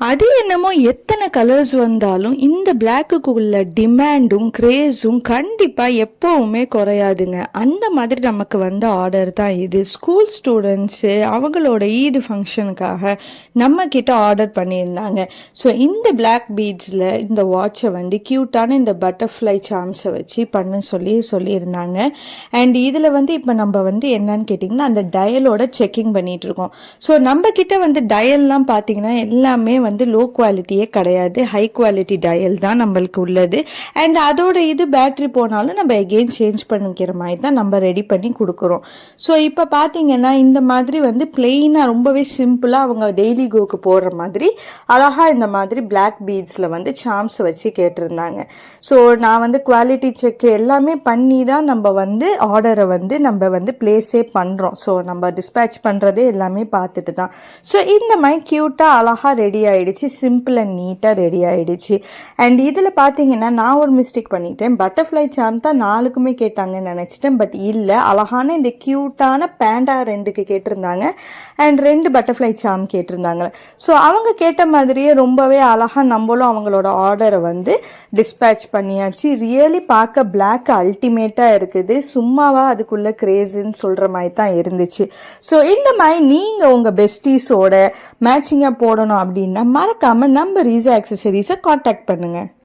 அது என்னமோ எத்தனை கலர்ஸ் வந்தாலும் இந்த பிளாக்குக்குள்ள டிமாண்டும் கிரேஸும் கண்டிப்பாக எப்போவுமே குறையாதுங்க. அந்த மாதிரி நமக்கு வந்த ஆர்டர் தான் இது. ஸ்கூல் ஸ்டூடெண்ட்ஸு அவங்களோட ஈது ஃபங்க்ஷனுக்காக நம்ம கிட்ட ஆர்டர் பண்ணியிருந்தாங்க. ஸோ இந்த பிளாக் பீட்ஸில் இந்த வாட்சை வந்து க்யூட்டான இந்த பட்டர்ஃப்ளை சாம்ஸை வச்சு பண்ண சொல்லியிருந்தாங்க. அண்ட் இதில் வந்து இப்போ நம்ம வந்து என்னன்னு கேட்டிங்கன்னா அந்த டயலோட செக்கிங் பண்ணிகிட்ருக்கோம். ஸோ நம்ம கிட்ட வந்து டயல்லாம் பார்த்தீங்கன்னா எல்லாமே வந்து லோ குவாலிட்டியே கிடையாது, ஹை குவாலிட்டி டயல் தான் நம்மளுக்கு உள்ளது. அண்ட் அதோட இது பேட்ரி போனாலும் நம்ம எகெயின் சேஞ்ச் பண்ணிக்கிற மாதிரி தான் நம்ம ரெடி பண்ணி கொடுக்குறோம். ஸோ இப்போ பார்த்தீங்கன்னா இந்த மாதிரி வந்து பிளெயினாக ரொம்பவே சிம்பிளாக அவங்க டெய்லி கோக்கு போடுற மாதிரி அழகாக இந்த மாதிரி பிளாக் பீட்ஸில் வந்து சாம்ஸ் வச்சு கேட்டிருந்தாங்க. ஸோ நான் வந்து குவாலிட்டி செக் எல்லாமே பண்ணி தான் நம்ம வந்து ஆர்டரை வந்து நம்ம வந்து பிளேஸே பண்ணுறோம். ஸோ நம்ம டிஸ்பேட்ச் பண்ணுறதே எல்லாமே பார்த்துட்டு தான். ஸோ இந்த மாதிரி க்யூட்டாக அழகாக ரெடி ஆகிடுச்சு, சிம்பிள் அண்ட் நீட்டாக ரெடி ஆகிடுச்சு. அண்ட் இதில் பார்த்தீங்கன்னா நான் ஒரு மிஸ்டேக் பண்ணிட்டேன். பட்டர்ஃப்ளை சாம் தான் 4க்குமே கேட்டாங்கன்னு நினச்சிட்டேன். பட் இல்லை, அழகான இந்த க்யூட்டான பேண்டா 2க்கு கேட்டிருந்தாங்க அண்ட் 2 பட்டர்ஃப்ளை சாம் கேட்டிருந்தாங்க. ஸோ அவங்க கேட்ட மாதிரியே ரொம்பவே அழகாக நம்மளும் அவங்களோட ஆர்டரை வந்து டிஸ்பேட்ச் பண்ணியாச்சு. ரியலி பார்க்க பிளாக் அல்டிமேட்டாக இருக்குது, சும்மாவா அதுக்குள்ளே கிரேஸுன்னு சொல்கிற மாதிரி தான் இருந்துச்சு. ஸோ இந்த மாதிரி நீங்கள் உங்கள் பெஸ்டீஸோட மேட்சிங்காக போடணும் அப்படின்னா மறக்காமல் நம்ம ரீசா ஆக்சசரிஸை காண்டாக்ட் பண்ணுங்கள்.